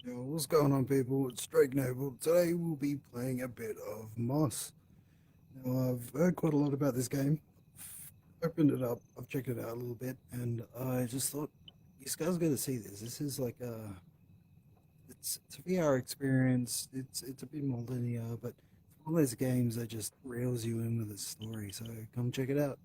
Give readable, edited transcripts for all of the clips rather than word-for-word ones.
Yo, what's going on, people? It's Drake Noble. Today we'll be playing a bit of Moss. Now, I've heard quite a lot about this game. I've opened it up, I've checked it out a little bit, and I just thought, you guys got to see this. This is like it's a VR experience. It's a bit more linear, but it's one of those games that just reels you in with a story. So come check it out.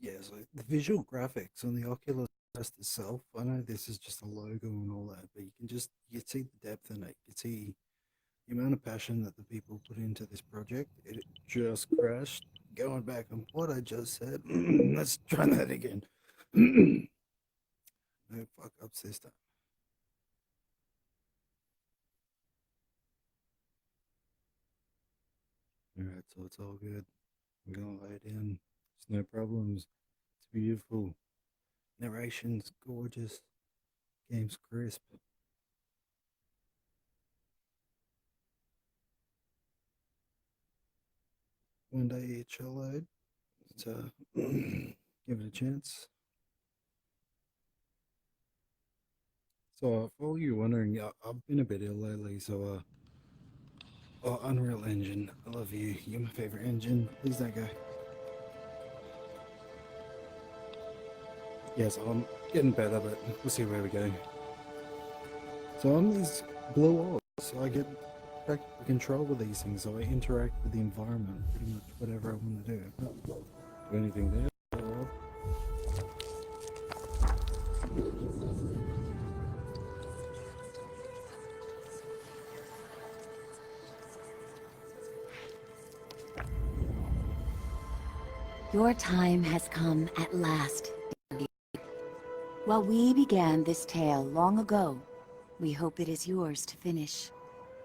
Yeah, so the visual graphics on the Oculus Quest itself, I know this is just a logo and all that, but you can see the depth in it. You can see the amount of passion that the people put into this project. It just crashed. Going back on what I just said, let's try that again. No fuck ups this time. All right, so it's all good. We're gonna lay it in. There's no problems. It's beautiful. Narration's gorgeous. Game's crisp. One day it shall load. So give it a chance. So for all you wondering, I've been a bit ill lately. So oh, Unreal Engine, I love you. You're my favorite engine. Please don't go. Yes, I'm getting better, but we'll see where we go. So I'm these blue orbs. So I get practical control with these things. So I interact with the environment, pretty much whatever I want to do. Do anything there? Your time has come at last. While we began this tale long ago, we hope it is yours to finish.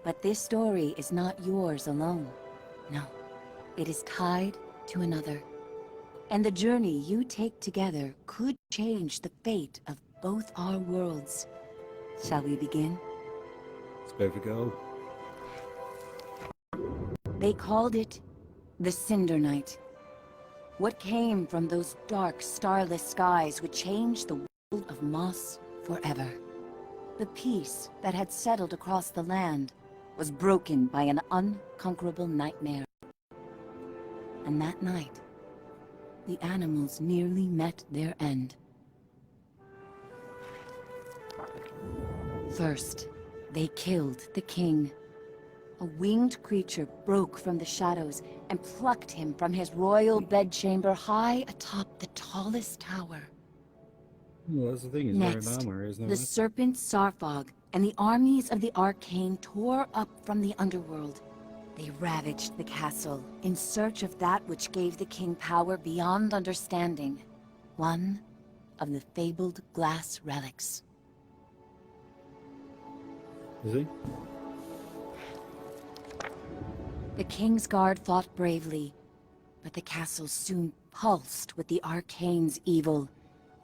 But this story is not yours alone. No, it is tied to another. And the journey you take together could change the fate of both our worlds. Shall we begin? Let's go for gold. They called it the Cinder Night. What came from those dark, starless skies would change the world of Moss forever. The peace that had settled across the land was broken by an unconquerable nightmare. And that night, the animals nearly met their end. First, they killed the king. A winged creature broke from the shadows and plucked him from his royal bedchamber high atop the tallest tower. Well, that's the thing. He's wearing Next, armor, isn't the it? serpent Sarfog and the armies of the Arcane tore up from the underworld. They ravaged the castle in search of that which gave the king power beyond understanding. One of the fabled glass relics. Is he? The King's Guard fought bravely, but the castle soon pulsed with the Arcane's evil.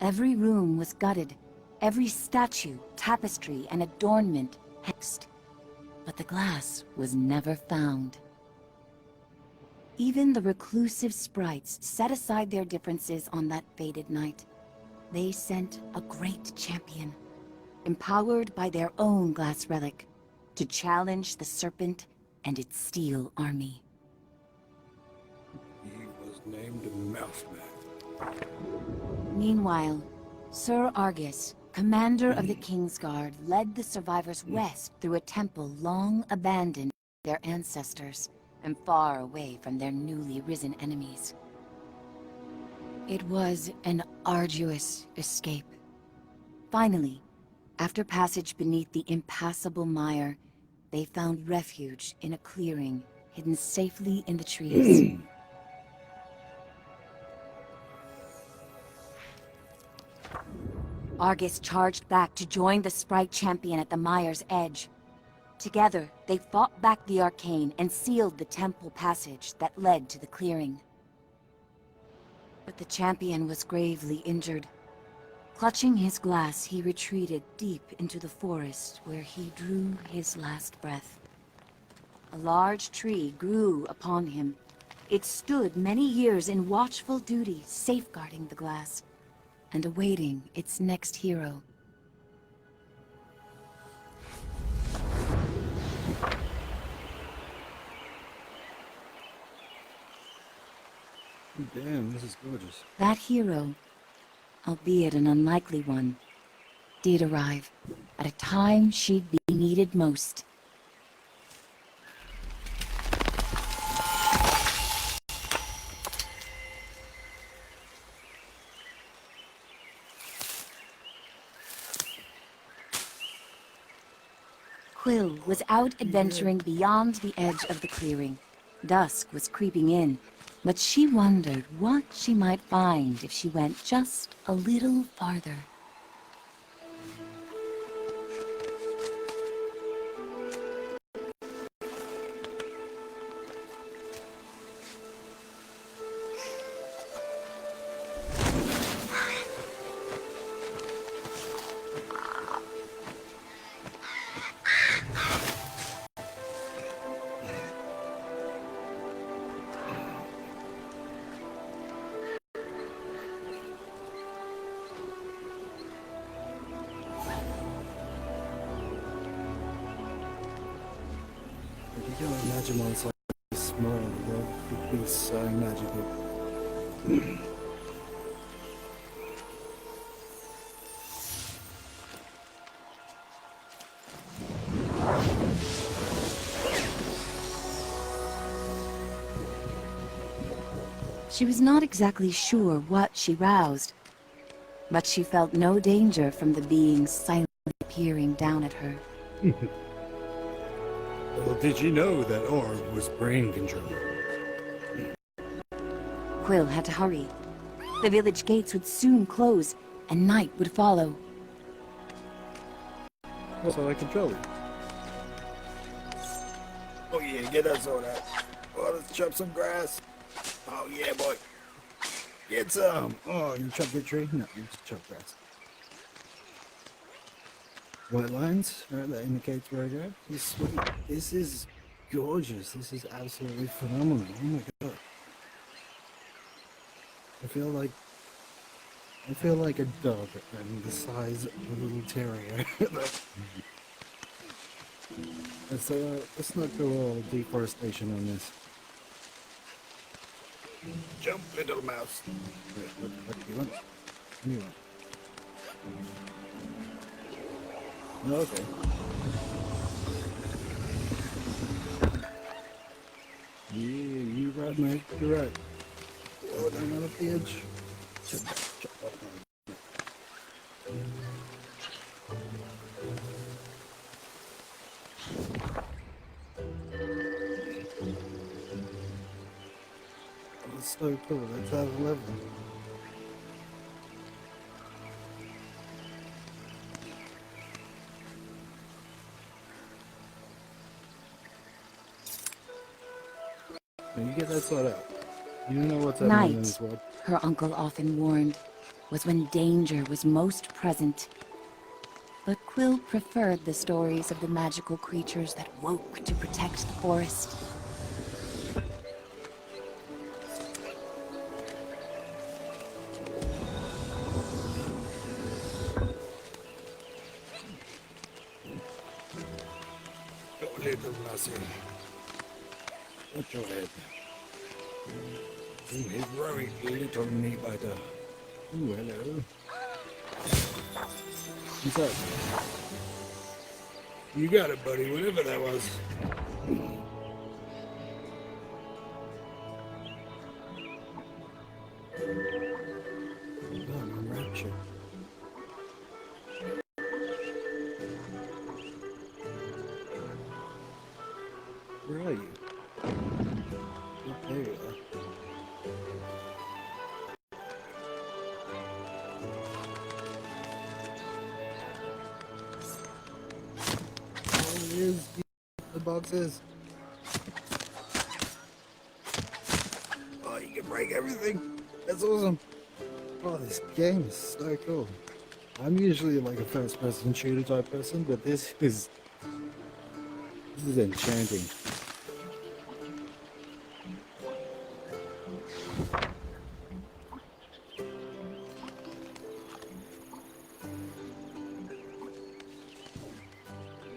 Every room was gutted, every statue, tapestry, and adornment hexed. But the glass was never found. Even the reclusive sprites set aside their differences on that fated night. They sent a great champion, empowered by their own glass relic, to challenge the serpent and its steel army. He was named Mouthman. Meanwhile, Sir Argus, commander of the King's Guard, led the survivors west through a temple long abandoned by their ancestors and far away from their newly risen enemies. It was an arduous escape. Finally, after passage beneath the impassable mire, they found refuge in a clearing hidden safely in the trees. Argus charged back to join the Sprite champion at the mire's edge. Together, they fought back the Arcane and sealed the temple passage that led to the clearing. But the champion was gravely injured. Clutching his glass, he retreated deep into the forest where he drew his last breath. A large tree grew upon him. It stood many years in watchful duty, safeguarding the glass and awaiting its next hero. Damn, this is gorgeous. That hero, albeit an unlikely one, did arrive at a time she'd be needed most. Quill was out adventuring beyond the edge of the clearing. Dusk was creeping in, but she wondered what she might find if she went just a little farther. You can't imagine what it's like to smile. That would be so magical. She was not exactly sure what she roused, but she felt no danger from the beings silently peering down at her. Well, did you know that orb was brain controlled? Quill had to hurry. The village gates would soon close, and night would follow. That's how I control it. Oh yeah, get that sword out. Oh, let's chop some grass. Oh yeah, boy. Get some. Oh, you chop your tree? No, you just chop grass. White lines, right, that indicates where I go. This is sweet. This is gorgeous. This is absolutely phenomenal. Oh my god. I feel like a dog and the size of a little terrier. So let's not go all deforestation on this. Jump, little mouse. Wait, what do you want? What do you want? Okay. Yeah, you're right, mate. You're right. Oh, down off the edge. Chop, chop, chop. That's so cool. That's how I love them. Now you get that sword out. You don't know what's happening in Night, this world. her uncle often warned, was when danger was most present. But Quill preferred the stories of the magical creatures that woke to protect the forest. Oh, little lassie. Watch your head. You heroic little meat biter. Ooh, hello. What's up? You got it, buddy, whatever that was. Oh, I'm raptured. Where are you? Oh, there you are. Here's the boxes. Oh, you can break everything. That's awesome. Oh, this game is so cool. I'm usually like a first-person shooter type person, but this is enchanting.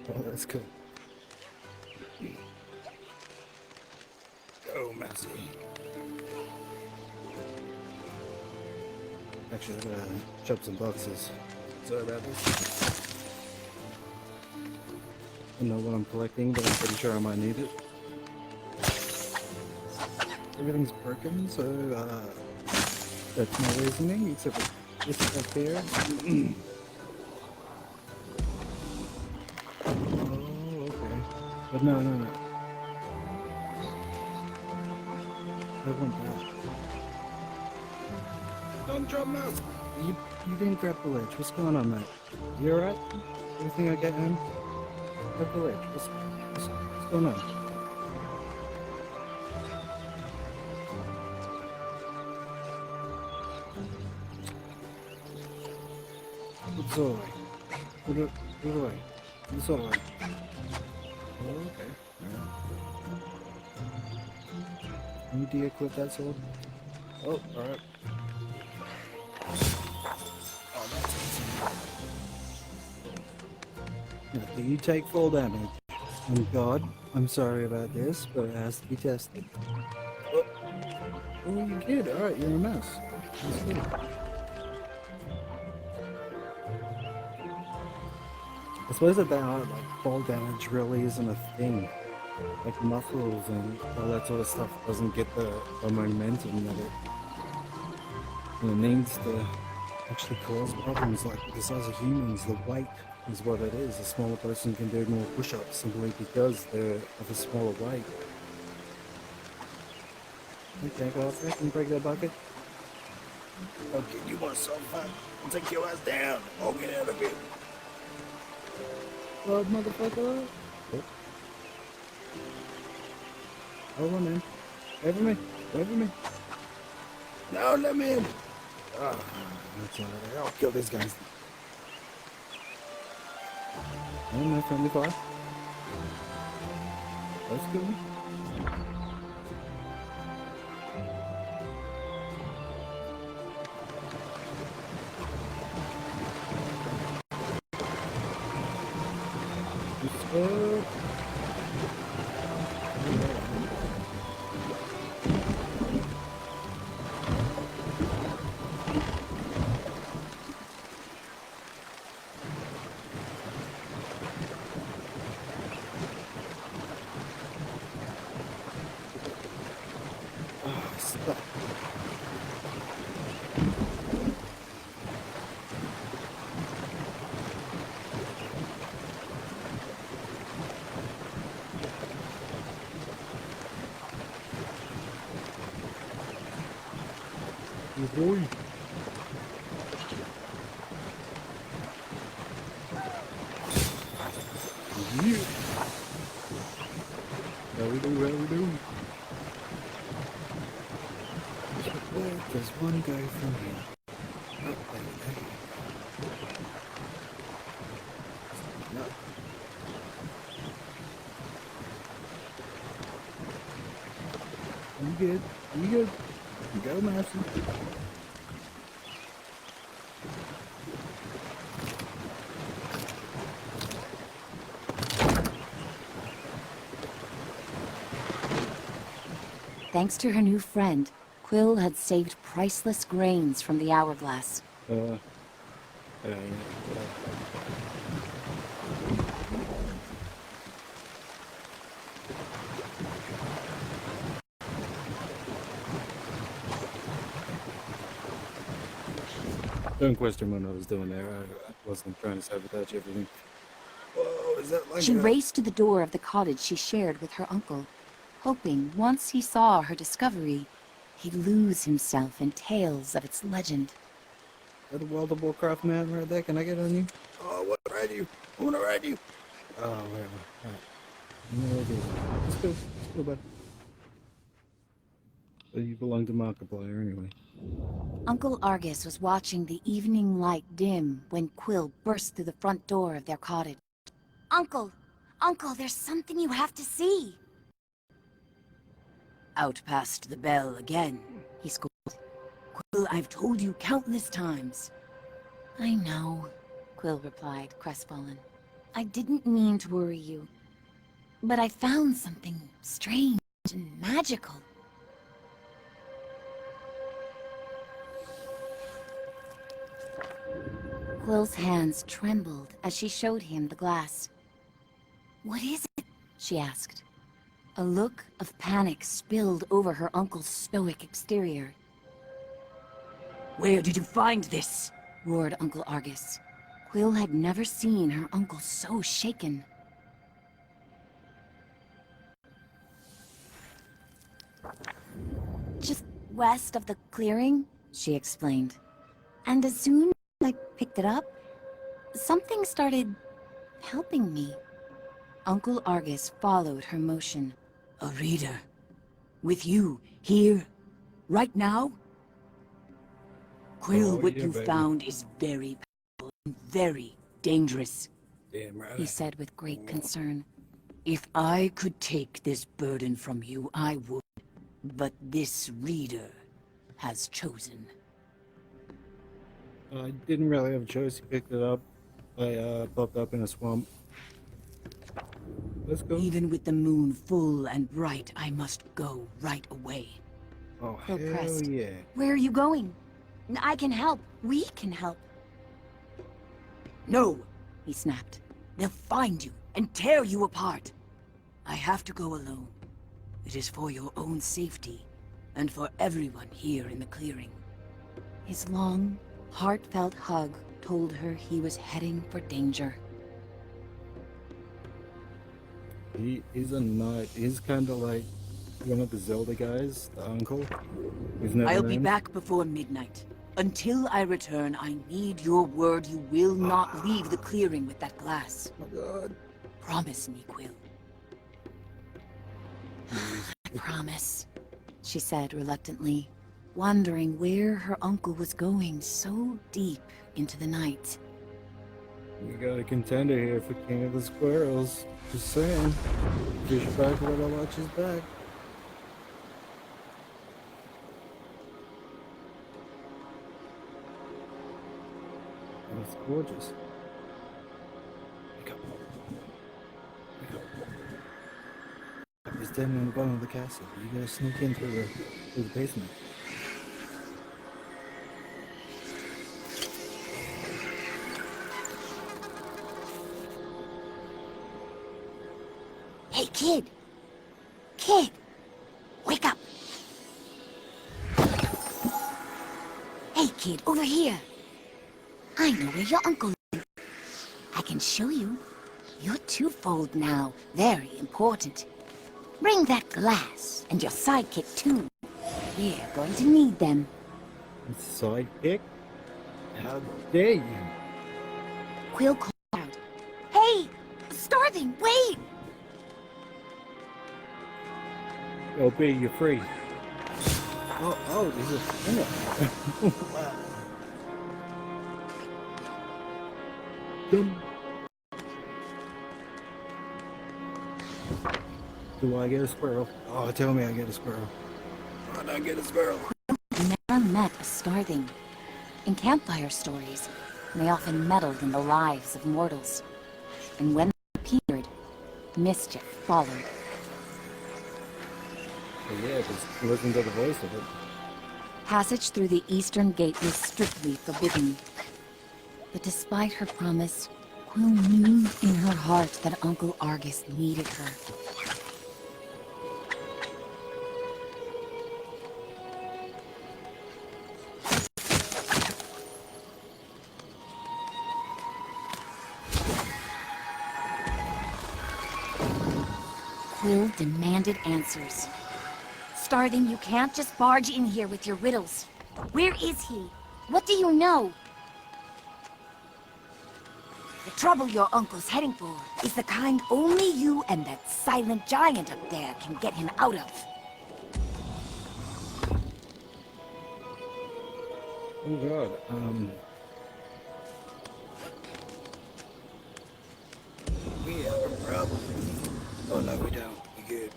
Oh, that's cool. Go, Massey. Actually, I'm gonna chop some boxes. Sorry about this. I don't know what I'm collecting, but I'm pretty sure I might need it. Everything's broken, so that's my reasoning, except for this stuff here. Oh, okay. But no. I want that. Don't drop mouse! You didn't grab the ledge. What's going on, mate? You alright? Everything okay, man? Grab the ledge. What's going on? It's alright. Put it away. It's alright. Oh, okay. Alright. You de-equip that sword? Oh, alright. Oh, that's awesome. Now, do you take full damage? And God, I'm sorry about this, but it has to be tested. Oh, you did. Alright, you're a mess. That's good. I suppose that like fall damage really isn't a thing. Like muscles and all that sort of stuff doesn't get the momentum that it needs to actually cause problems. Like the size of humans, the weight is what it is. A smaller person can do more push-ups simply because they're of a smaller weight. Okay, well, if I can break that bucket. Okay, you want some fun? I'll take your ass down. Oh, get out of here. Oh, motherfucker. Oh. Hold on, man. Wait for me. Wait for me. No, let me in. Oh, that's all right. I'll kill these guys. Oh, no friendly fire. That's cool. Stop. Good boy. Yeah. How we do? Where does one go from here? Up there. No. You good? You good? Go, Master. Thanks to her new friend, Quill had saved priceless grains from the hourglass. Yeah. Don't question what I was doing there. I wasn't trying to sabotage everything. Whoa, is that like She raced to the door of the cottage she shared with her uncle, hoping once he saw her discovery, he'd lose himself in tales of its legend. that a World of Warcraft man right there? Can I get on you? Oh, I want to ride you. I want to ride you. Oh, whatever. Alright. I'm gonna do it. Let's go, bud. So you belong to Markiplier anyway. Uncle Argus was watching the evening light dim when Quill burst through the front door of their cottage. Uncle! Uncle, there's something you have to see! Out past the bell again, He scolded. Quill, I've told you countless times. I know, Quill replied, crestfallen. I didn't mean to worry you, but I found something strange and magical. Quill's hands trembled as she showed him the glass. What is it? She asked. A look of panic spilled over her uncle's stoic exterior. Where did you find this? Roared Uncle Argus. Quill had never seen her uncle so shaken. Just west of the clearing, she explained. And as soon as I picked it up, something started helping me. Uncle Argus followed her motion. A reader. With you, here, right now? Quill, Oh, what yeah, you baby. found is very powerful and very dangerous. Damn right. He said with great concern. If I could take this burden from you, I would. But this reader has chosen. I didn't really have a choice. He picked it up. I popped up in a swamp. Let's go. Even with the moon full and bright, I must go right away. Oh, Quill hell pressed. yeah. Where are you going? I can help. We can help. No! He snapped. They'll find you and tear you apart. I have to go alone. It is for your own safety and for everyone here in the clearing. His long, heartfelt hug told her he was heading for danger. He is a knight. He's kind of like one of the Zelda guys, the uncle. Who's never I'll be named. back before midnight. Until I return, I need your word you will not leave the clearing with that glass. Oh God. Promise me, Quill. I promise, she said reluctantly, wondering where her uncle was going so deep into the night. We got a contender here for King of the Squirrels. Just saying. Fish back while I watch his back. That's gorgeous. Wake up. Wake up. He's standing on the bottom of the castle. You gotta sneak in through the basement. Hey, kid! Kid! Wake up! Hey, kid, over here! I know where your uncle is. I can show you. You're twofold now. Very important. Bring that glass, and your sidekick, too. We're going to need them. Sidekick? How dare you? Quill called out. Hey! Starving, wait! LB, you're free. Oh, there's a finger. Wow. Dum. Do I get a squirrel? Oh, tell me I get a squirrel. I don't get a squirrel. Never met a starving. In campfire stories, they often meddled in the lives of mortals. And when they appeared, mischief followed. Oh, yeah, just listen to the voice of it. Passage through the eastern gate was strictly forbidden. But despite her promise, Quill knew in her heart that Uncle Argus needed her. Quill demanded answers. Starving, you can't just barge in here with your riddles. Where is he? What do you know? The trouble your uncle's heading for is the kind only you and that silent giant up there can get him out of. Oh god. We have a problem. Oh no, we don't. We good.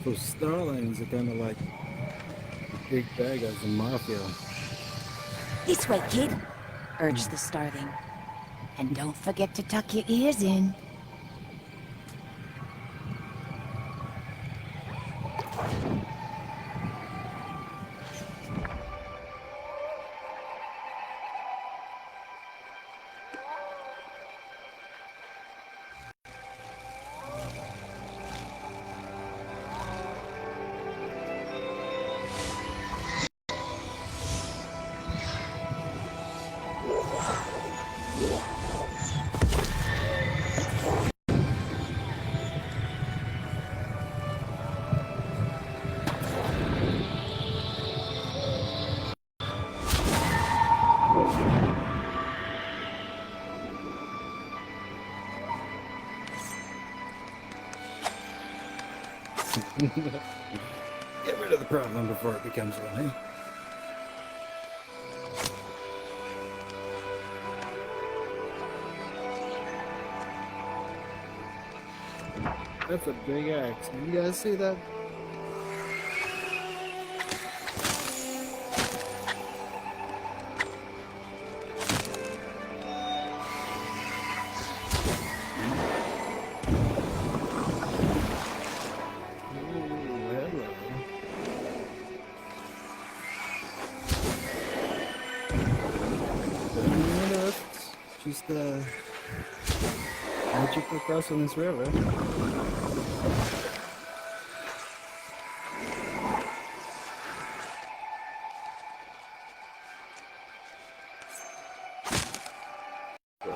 Those starlings are kind of like the big bad guys in Mafia. This way, kid, urged the starling. And don't forget to tuck your ears in. Get rid of the problem before it becomes one, eh? That's a big axe. You guys see that? Just magic across on this river. So,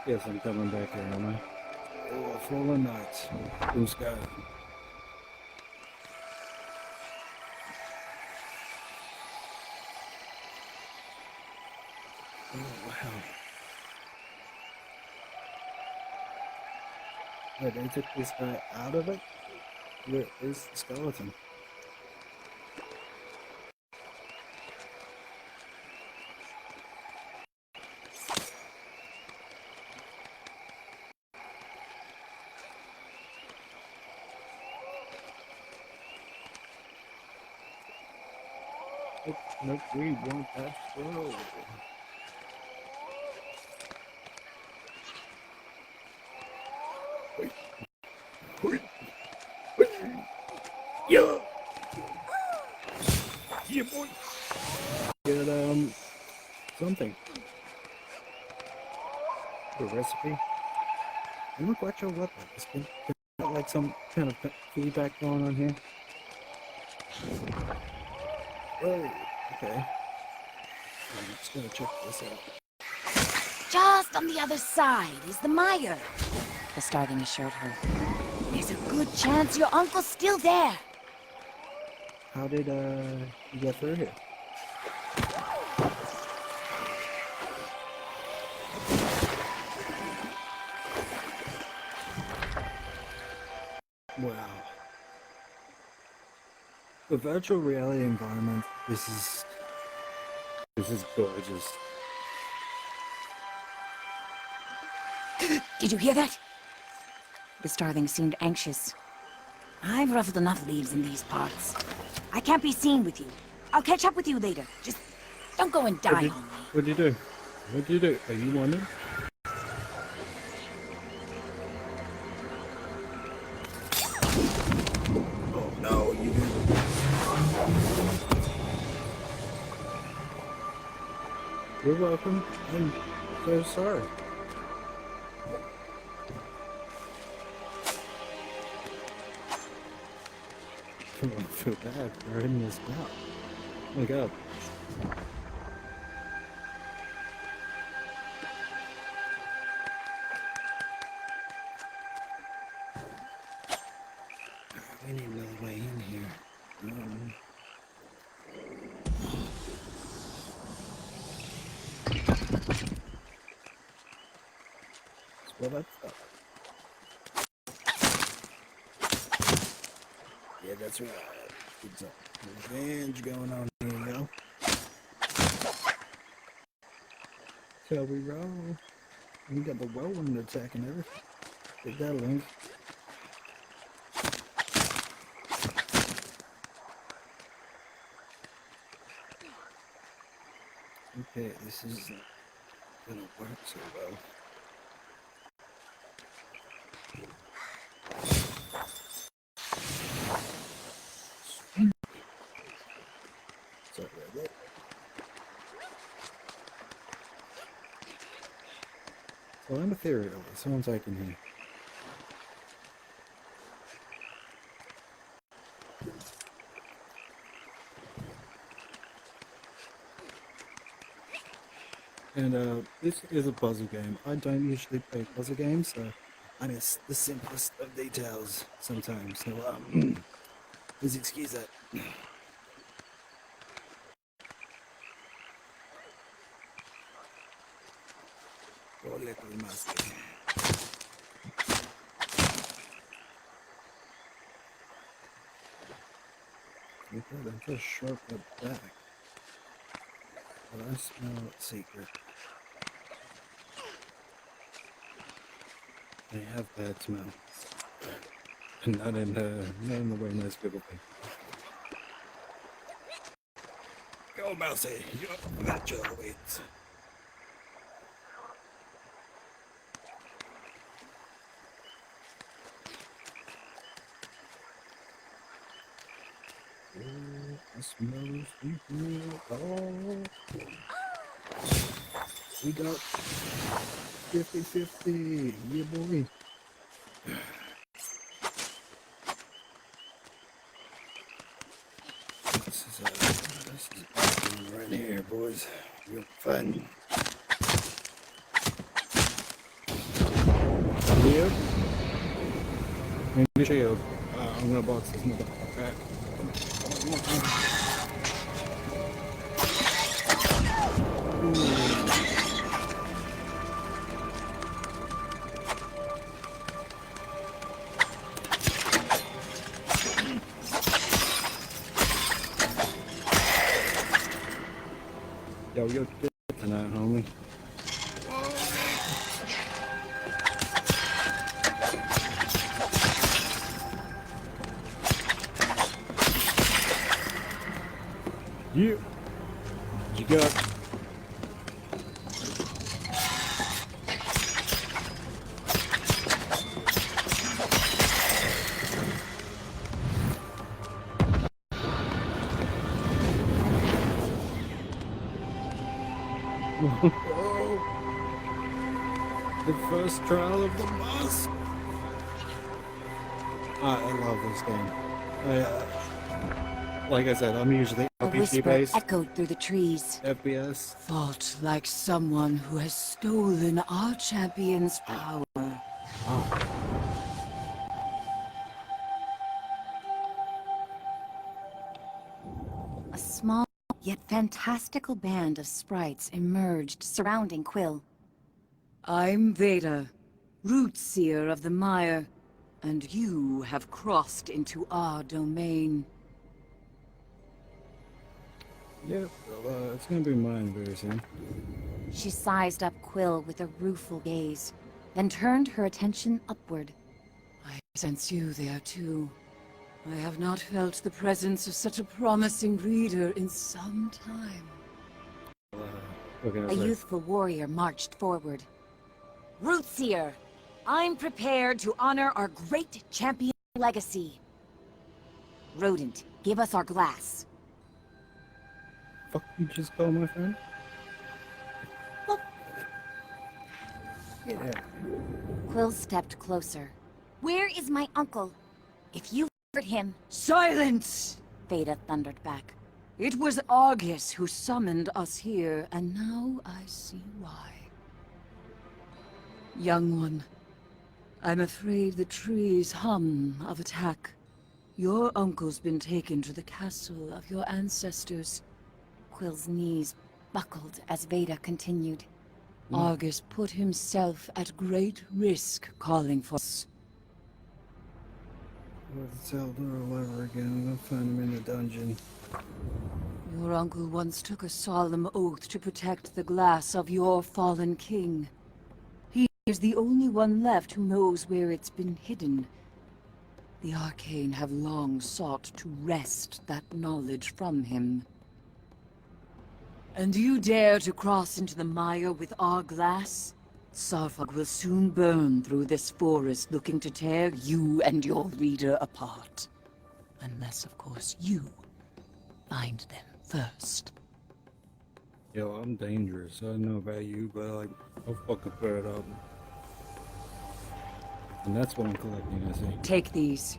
yes, I'm coming back here, am I? Oh, fallen nights. Blue sky. Oh, wow. Yeah, they took this guy out of it? Where is the skeleton? Nope, we want that scroll. Wait, wait, wait. Yeah! Yeah, boy! Get, something. The recipe. I'm not quite sure what that is. Got like some kind of feedback going on here. Oh, okay. I'm just gonna check this out. Just on the other side is the mire, the starling assured her. There's a good chance your uncle's still there. How did, you get through here? Wow. The virtual reality environment, this is gorgeous. Did you hear that? The starling seemed anxious. I've ruffled enough leaves in these parts. I can't be seen with you. I'll catch up with you later. Just don't go and die on me. What'd you do? What'd you do? Are you wanted? Oh no, you didn't. You're welcome. I'm so sorry. I don't feel bad for hurting this mouth. Oh my god. We need another way in here. all that stuff. Yeah, that's right. It's a revenge going on here, yo. Shall we roll? We got the whirlwind attack and everything. Take that, Link. Okay, this isn't gonna work so well. Sorry about that. So I'm ethereal. Someone's I can hear. And this is a puzzle game. I don't usually play puzzle games, so I miss the simplest of details sometimes. So please excuse that. Ole con más. Okay, then just shortcut back. But I smell a secret. I have bad smell. Not in the way most people think. Go, Mousy! You're not your weight. Oh, I smell secret. Oh. We got 50-50. Yeah, boy. This is awesome right here, boys. Real fun. Yep. Need a shield. I'm gonna box this motherfucker. Yo, you're good tonight, homie. Yeah. You got. Oh, the first trial of the boss. I love this game. Like I said, I'm usually A RPG whisper based. echoed through the trees. FPS. Fought like someone who has stolen our champion's power. Oh. A small yet fantastical band of sprites emerged, surrounding Quill. I'm Veda, root seer of the mire, and you have crossed into our domain. Yep, well, it's gonna be mine very soon. She sized up Quill with a rueful gaze, then turned her attention upward. I sense you there too. I have not felt the presence of such a promising reader in some time. A youthful warrior marched forward. Rootseer, I'm prepared to honor our great champion legacy. Rodent, give us our glass. Fuck you just call my friend? Look. Yeah. Quill stepped closer. Where is my uncle? If you hurt him, Silence! Veda thundered back. It was Argus who summoned us here, and now I see why. Young one, I'm afraid the trees hum of attack. Your uncle's been taken to the castle of your ancestors. Quill's knees buckled as Veda continued. Argus put himself at great risk calling for us. Let's tell her all over again. I'm gonna find him in the dungeon. Your uncle once took a solemn oath to protect the glass of your fallen king. He is the only one left who knows where it's been hidden. The Arcane have long sought to wrest that knowledge from him. And you dare to cross into the mire with our glass? Sarfog will soon burn through this forest looking to tear you and your reader apart. Unless, of course, you find them first. Yo, I'm dangerous. I don't know about you, but like, I'll fucking put it up. And that's what I'm collecting, I think. Take these.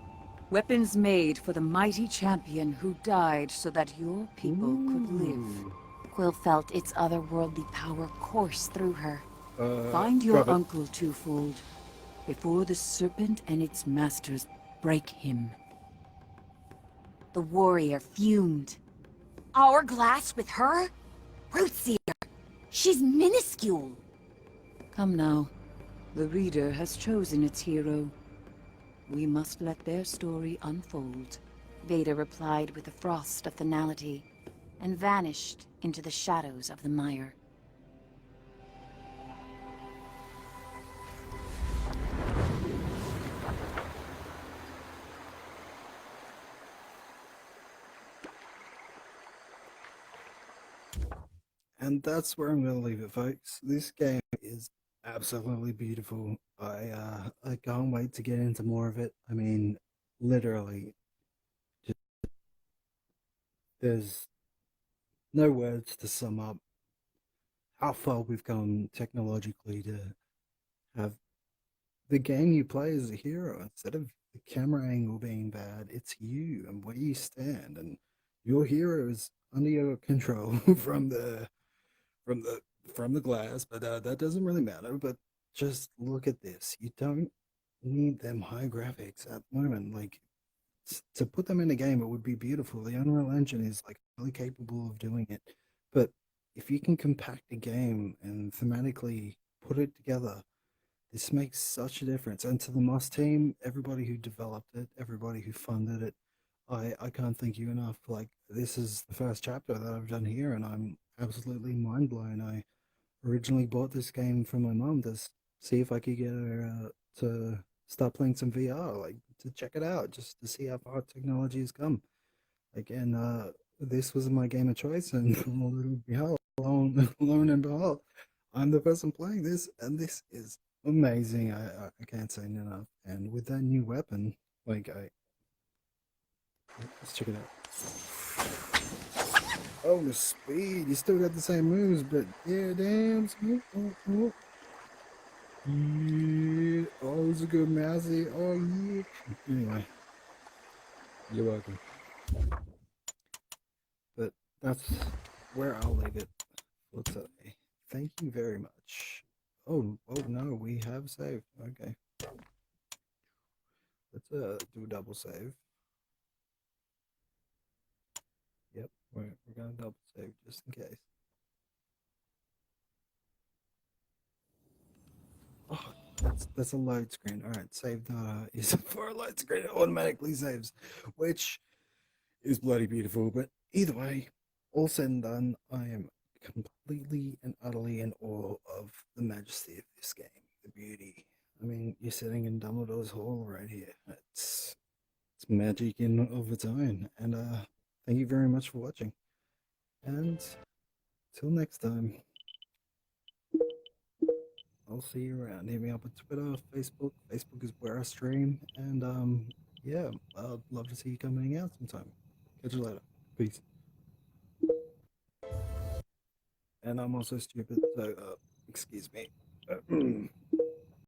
Weapons made for the mighty champion who died so that your people could live. Quill felt its otherworldly power course through her. Find your drop it. uncle twofold, before the serpent and its masters break him. The warrior fumed. Our glass with her? Rootseer! She's minuscule! Come now. The reader has chosen its hero. We must let their story unfold. Vader replied with a frost of finality, and vanished into the shadows of the mire. And that's where I'm gonna leave it, folks. This game is absolutely beautiful. I can't wait to get into more of it. I mean, literally, just, there's no words to sum up how far we've come technologically to have the game you play as a hero. Instead of the camera angle being bad, it's you and where you stand, and your hero is under your control from the from the glass, but that doesn't really matter. But just look at this. You don't need them high graphics at the moment. Like, to put them in a game, it would be beautiful. The Unreal Engine is like really capable of doing it. But if you can compact a game and thematically put it together, this makes such a difference. And to the Moss team, everybody who developed it, everybody who funded it, I can't thank you enough. Like, this is the first chapter that I've done here, and I'm absolutely mind blown. I originally bought this game from my mom to see if I could get her to start playing some VR, like to check it out, just to see how far technology has come. Again, this was my game of choice, and lo and behold, I'm the person playing this, and this is amazing. I can't say enough. And with that new weapon, like let's check it out. Oh, the speed! You still got the same moves, but yeah, damn. Yeah. Oh, it's a good mousy. Oh yeah. Anyway, you're welcome. But that's where I'll leave it for today. Thank you very much. Oh no, we have saved. Okay. Let's do a double save. Yep, we're gonna double save just in case. Oh, that's a load screen. All right, save data is for a load screen. It automatically saves, which is bloody beautiful. But either way, all said and done, I am completely and utterly in awe of the majesty of this game, the beauty. I mean, you're sitting in Dumbledore's Hall right here. It's magic in of its own. And thank you very much for watching. And till next time, I'll see you around. Hit me up on Twitter, Facebook. Facebook is where I stream. And yeah, I'd love to see you coming out sometime. Catch you later. Peace. And I'm also stupid, so excuse me.